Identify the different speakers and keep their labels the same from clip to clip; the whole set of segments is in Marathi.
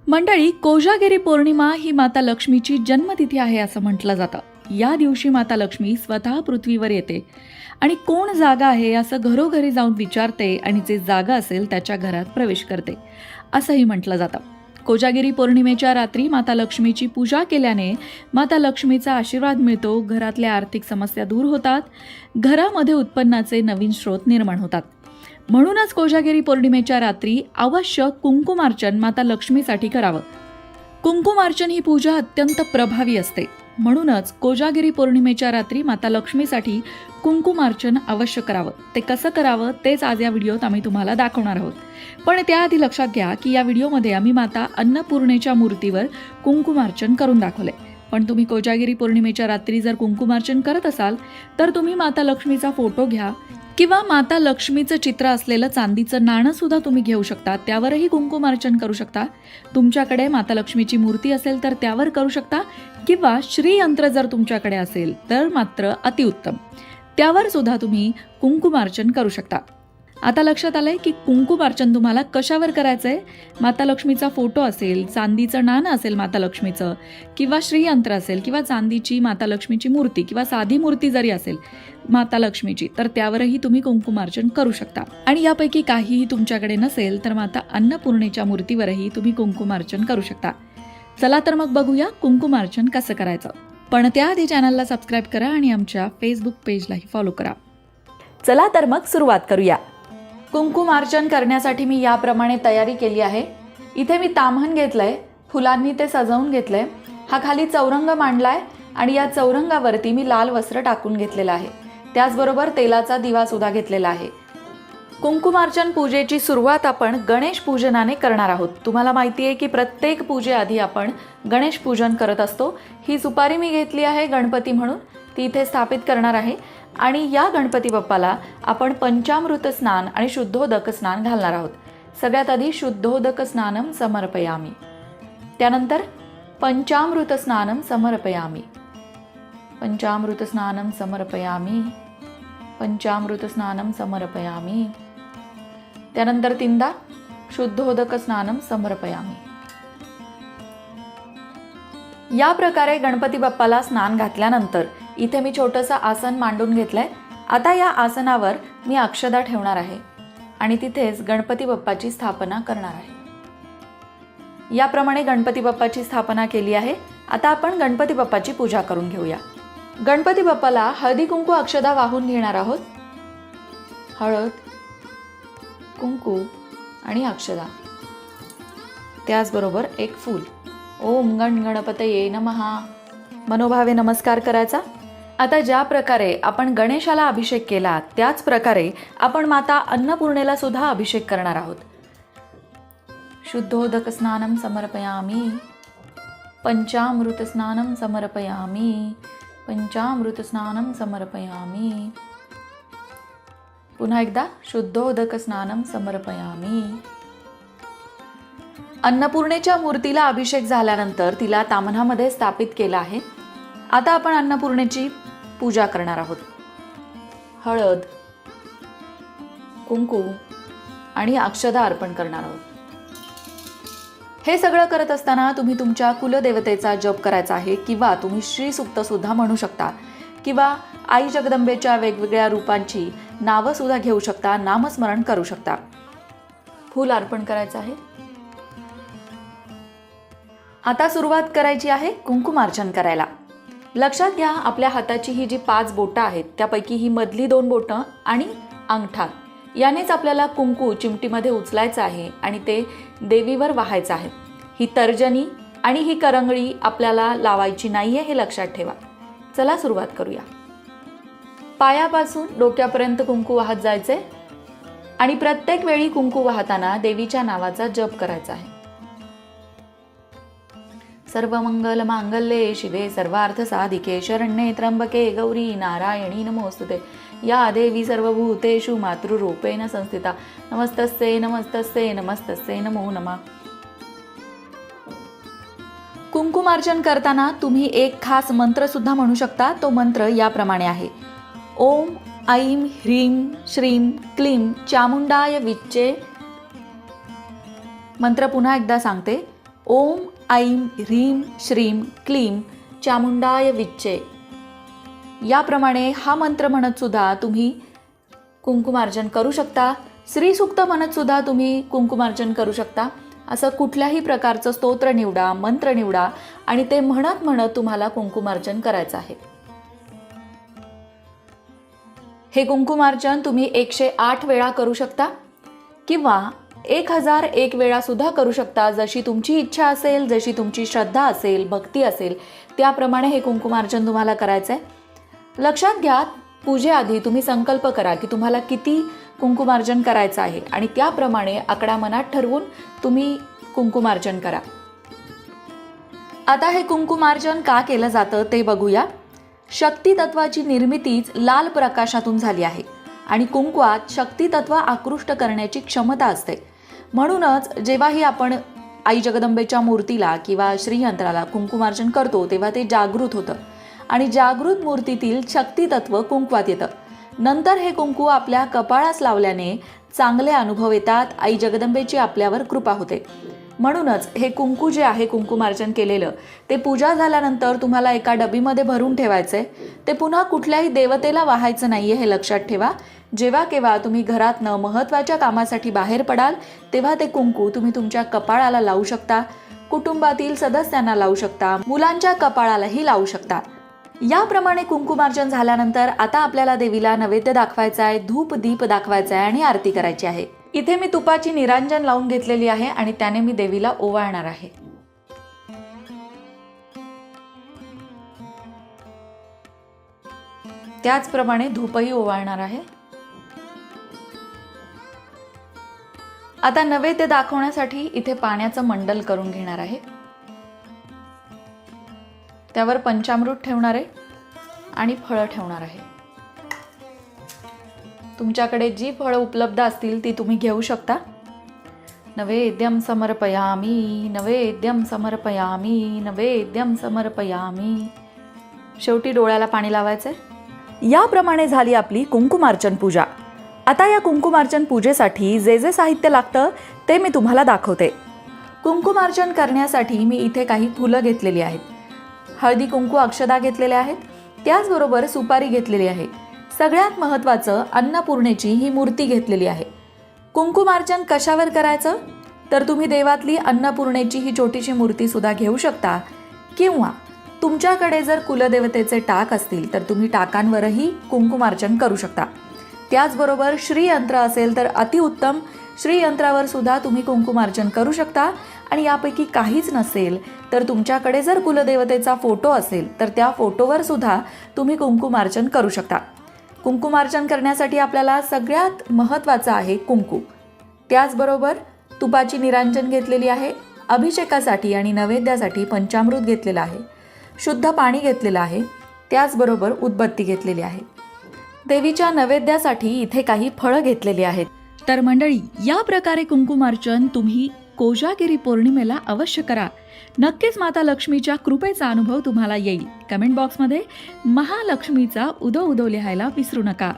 Speaker 1: मंडळी, कोजागिरी पौर्णिमा ही माता लक्ष्मीची जन्मतिथी आहे असं म्हटलं जातं. या दिवशी माता लक्ष्मी स्वतः पृथ्वीवर येते आणि कोण जागा आहे असं घरोघरी जाऊन विचारते आणि जे जागा असेल त्याच्या घरात प्रवेश करते असंही म्हटलं जातं. कोजागिरी पौर्णिमेच्या रात्री माता लक्ष्मीची पूजा केल्याने माता लक्ष्मीचा आशीर्वाद मिळतो, घरातल्या आर्थिक समस्या दूर होतात, घरामध्ये उत्पन्नाचे नवीन स्रोत निर्माण होतात. म्हणूनच कोजागिरी पौर्णिमेच्या रात्री अवश्य कुंकुमार्चन माता लक्ष्मीसाठी करावं. कुंकुमार्चन ही पूजा अत्यंत प्रभावी असते. म्हणूनच कोजागिरी पौर्णिमेच्या रात्री माता लक्ष्मीसाठी कुंकुमार्चन अवश्य करावं. ते कसं करावं तेच आज या व्हिडिओत आम्ही तुम्हाला दाखवणार आहोत. पण त्याआधी लक्षात घ्या की या व्हिडिओमध्ये आम्ही माता अन्नपूर्णेच्या मूर्तीवर कुंकुमार्चन करून दाखवले. पण तुम्ही कोजागिरी पौर्णिमेच्या रात्री जर कुंकुमार्चन करत असाल तर तुम्ही माता लक्ष्मीचा फोटो घ्या किंवा माता लक्ष्मीचं चित्र असलेलं चांदीचं नाणं सुद्धा तुम्ही घेऊ शकता, त्यावरही कुंकुमार्चन करू शकता. तुमच्याकडे माता लक्ष्मीची मूर्ती असेल तर त्यावर करू शकता किंवा श्रीयंत्र जर तुमच्याकडे असेल तर मात्र अतिउत्तम, त्यावर सुद्धा तुम्ही कुंकुमार्चन करू शकता. आता लक्षात आलंय की कुंकुमार्चन तुम्हाला कशावर करायचंय. माता लक्ष्मीचा फोटो असेल, चांदीचं नाणं असेल माता लक्ष्मीचं, किंवा श्रीयंत्र असेल, किंवा चांदीची माता लक्ष्मीची मूर्ती किंवा साधी मूर्ती जरी असेल माता लक्ष्मीची तर त्यावरही तुम्ही कुंकुमार्चन करू शकता. आणि यापैकी काहीही तुमच्याकडे नसेल तर माता अन्नपूर्णेच्या मूर्तीवरही तुम्ही कुंकुमार्चन करू शकता. चला तर मग बघूया कुंकुमार्चन कसं करायचं. पण त्याआधी चॅनलला सबस्क्राईब करा आणि आमच्या फेसबुक पेजलाही फॉलो करा. चला तर मग सुरुवात करूया. कुंकुमार्चन करण्यासाठी मी याप्रमाणे तयारी केली आहे. इथे मी ताम्हण घेतलंय, फुलांनी ते सजवून घेतलंय. हा खाली चौरंग मांडलाय आणि या चौरंगावरती मी लाल वस्त्र टाकून घेतलेलं आहे. त्याचबरोबर तेलाचा दिवा सुद्धा घेतलेला आहे. कुंकुमार्चन पूजेची सुरुवात आपण गणेश पूजनाने करणार आहोत. तुम्हाला माहिती आहे की प्रत्येक पूजेआधी आपण गणेश पूजन करत असतो. ही सुपारी मी घेतली आहे गणपती म्हणून, ती इथे स्थापित करणार आहे. आणि या गणपती बाप्पाला आपण पंचामृत स्नान आणि शुद्धोदक स्नान घालणार आहोत. सगळ्यात आधी शुद्धोदक स्नानम समर्पयामी, त्यानंतर पंचामृत स्नानम समर्पयामी, पंचामृत स्नानम समर्पयामी, पंचामृत स्नानम समर्पयामी, त्यानंतर तीनदा शुद्धोदक स्नानम समर्पयामी. या प्रकारे गणपती बाप्पाला स्नान घातल्यानंतर इथे मी छोटंसं आसन मांडून घेतलंय. आता या आसनावर मी अक्षदा ठेवणार आहे आणि तिथेच गणपती बाप्पाची स्थापना करणार आहे. याप्रमाणे गणपती बाप्पाची स्थापना केली आहे. आता आपण गणपती बाप्पाची पूजा करून घेऊया. गणपती बाप्पाला हळदी कुंकू अक्षदा वाहून घेणार आहोत. हळद, कुंकू आणि अक्षदा, त्याचबरोबर एक फूल. ओम गण गणपतये नमः मनोभावे नमस्कार करायचा. आता ज्या प्रकारे आपण गणेशाला अभिषेक केला त्याच प्रकारे आपण माता अन्नपूर्णेला सुद्धा अभिषेक करणार आहोत. शुद्धोदक स्नानम समर्पयामी, पंचामृत स्नानम समर्पयामी, पंचामृत स्नानम समर्पयामी. पुन्हा एकदा शुद्धोदक स्नानम समर्पयामी. अन्नपूर्णेच्या मूर्तीला अभिषेक झाल्यानंतर तिला ताम्हणामध्ये स्थापित केला आहे. आता आपण अन्नपूर्णेची पूजा करणार आहोत. हळद, कुंकू आणि अक्षदा अर्पण करणार आहोत. हे सगळं करत असताना तुम्ही तुमच्या कुलदेवतेचा जप करायचा आहे किंवा तुम्ही श्री सूक्त सुद्धा म्हणू शकता किंवा आई जगदंबेच्या वेगवेगळ्या रूपांची नावं सुद्धा घेऊ शकता, नामस्मरण करू शकता. फूल अर्पण करायचं आहे. आता सुरुवात करायची आहे कुंकुमार्चन करायला. लक्षात घ्या, आपल्या हाताची ही जी 5 बोटं आहेत त्यापैकी ही मधली 2 बोटं आणि अंगठा यानेच आपल्याला कुंकू चिमटीमध्ये उचलायचं आहे आणि ते देवीवर वाहायचं आहे. ही तर्जनी आणि ही करंगळी आपल्याला लावायची नाहीये, हे लक्षात ठेवा. चला सुरुवात करूया. पायापासून डोक्यापर्यंत कुंकू वाहत जायचे आणि प्रत्येक वेळी कुंकू वाहताना देवीच्या नावाचा जप करायचा आहे. सर्वमंगल मांगल्ये शिवे सर्वार्थ साधिके शरण्ये त्र्यंबके गौरी नारायणी नमोस्तुते. या देवी सर्वभूतेषु मातृरूपेण संस्थिता. नमस्तस्ये नमस्तस्ये नमस्तस्ये नमो नमः. कुंकुमार्चन करताना तुम्ही एक खास मंत्र सुद्धा म्हणू शकता. तो मंत्र याप्रमाणे आहे. ओम ऐं ह्रीं श्रीं क्लीं चामुंडाय विच्चे. मंत्र पुन्हा एकदा सांगते. ओम ऐं ह्रीं श्रीं क्लीं चामुंडाय विच्चे याप्रमाणे हा मंत्र म्हणत सुद्धा तुम्ही कुंकुमार्चन करू शकता. श्रीसूक्त म्हणत सुद्धा तुम्ही कुंकुमार्चन करू शकता. असं कुठल्याही प्रकारचं स्तोत्र निवडा, मंत्र निवडा आणि ते म्हणत म्हणत तुम्हाला कुंकुमार्चन करायचं आहे. हे कुंकुमार्चन तुम्ही 108 वेळा करू शकता किंवा 1001 वेळा सुद्धा करू शकता. जशी तुमची इच्छा असेल, जशी तुमची श्रद्धा असेल, भक्ती असेल त्याप्रमाणे हे कुंकुमार्चन तुम्हाला करायचं आहे. लक्षात घ्या, पूजेआधी तुम्ही संकल्प करा की तुम्हाला किती कुंकुमार्चन करायचं आहे आणि त्याप्रमाणे आकडा मनात ठरवून तुम्ही कुंकुमार्चन करा. आता हे कुंकुमार्चन का केलं जातं ते बघूया. शक्ती तत्वाची निर्मितीच लाल प्रकाशातून झाली आहे आणि कुंकवात शक्ती तत्व आकृष्ट करण्याची क्षमता असते. म्हणूनच जेव्हाही आपण आई जगदंबेच्या मूर्तीला किंवा श्रीयंत्राला कुंकुमार्चन करतो तेव्हा ते जागृत होतं आणि जागृत मूर्तीतील शक्ती तत्व कुंकवात येतं. नंतर हे कुंकू आपल्या कपाळास लावल्याने चांगले अनुभव येतात. आई जगदंबेची आपल्यावर कृपा होते. म्हणूनच हे कुंकू जे आहे कुंकुमार्चन केलेलं ते पूजा झाल्यानंतर तुम्हाला एका डबीमध्ये भरून ठेवायचंय. ते पुन्हा कुठल्याही देवतेला वाहायचं नाहीये हे लक्षात ठेवा. जेव्हा केव्हा तुम्ही घरातनं महत्त्वाच्या कामासाठी बाहेर पडाल तेव्हा ते कुंकू तुम्ही तुमच्या कपाळाला लावू शकता, कुटुंबातील सदस्यांना लावू शकता, मुलांच्या कपाळालाही लावू शकता. याप्रमाणे कुंकुमार्चन झाल्यानंतर आता आपल्याला देवीला नैवेद्य दाखवायचा आहे, धूप दीप दाखवायचा आहे आणि आरती करायची आहे. इथे मी तुपाची निरांजन लावून घेतलेली आहे आणि त्याने मी देवीला ओवाळणार आहे. त्याचप्रमाणे धूपही ओवाळणार आहे. आता नैवेद्य दाखवण्यासाठी इथे पाण्याचं मंडल करून घेणार आहे. त्यावर पंचामृत ठेवणार आहे आणि फळं ठेवणार आहे. तुमच्याकडे जी फळं उपलब्ध असतील ती तुम्ही घेऊ शकता. नैवेद्यम समर्पयामी, नैवेद्यम समर्पयामी, नैवेद्यम समर्पयामी. शेवटी डोळ्याला पाणी लावायचंय. याप्रमाणे झाली आपली कुंकुमार्चन पूजा. आता या कुंकुमार्चन पूजेसाठी जे जे साहित्य लागतं ते मी तुम्हाला दाखवते. कुंकुमार्चन करण्यासाठी मी इथे काही फुलं घेतलेली आहेत, हळदी कुंकू अक्षदा घेतलेल्या आहेत, त्याचबरोबर सुपारी घेतलेली आहे. सगळ्यात महत्त्वाचं अन्नपूर्णेची ही मूर्ती घेतलेली आहे. कुंकुमार्चन कशावर करायचं तर तुम्ही देवातली अन्नपूर्णेची ही छोटीशी मूर्ती सुद्धा घेऊ शकता किंवा तुमच्याकडे जर कुलदेवतेचे टाक असतील तर तुम्ही टाकांवरही कुंकुमार्चन करू शकता. त्याचबरोबर श्रीयंत्र असेल तर अतिउत्तम, श्रीयंत्रावर सुद्धा तुम्ही कुंकुमार्चन करू शकता. आणि यापैकी काहीच नसेल तर तुमच्याकडे जर कुलदेवतेचा फोटो असेल तर त्या फोटोवर सुद्धा तुम्ही कुंकुमार्चन करू शकता. कुंकुमार्चन करण्यासाठी आपल्याला सगळ्यात महत्त्वाचं आहे कुंकू. त्याचबरोबर तुपाची निरांजन घेतलेली आहे, अभिषेकासाठी आणि नैवेद्यासाठी पंचामृत घेतलेलं आहे, शुद्ध पाणी घेतलेलं आहे, त्याचबरोबर उदबत्ती घेतलेली आहे. देवीच्या नैवेद्यासाठी इथे काही फळं घेतलेली आहेत. तर मंडळी, या प्रकारे कुंकुमार्चन तुम्ही कोजागिरी पौर्णिमेला अवश्य करा. नक्कीच माता लक्ष्मीच्या कृपेचा अनुभव तुम्हाला येईल. कमेंट बॉक्समध्ये महालक्ष्मीचा उदो उदो लिहायला विसरू नका.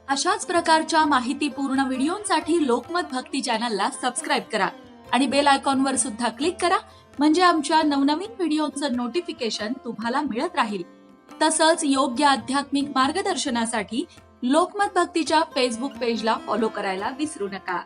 Speaker 1: अशाच प्रकारच्या माहितीपूर्ण व्हिडिओंसाठी लोकमत भक्ती चॅनलला सबस्क्राईब करा आणि बेल आयकॉनवर सुद्धा क्लिक करा, म्हणजे आमच्या नवनवीन व्हिडिओचं नोटिफिकेशन तुम्हाला मिळत राहील. तसंच योग्य आध्यात्मिक मार्गदर्शनासाठी लोकमत भक्तीच्या फेसबुक पेजला फॉलो करायला विसरू नका.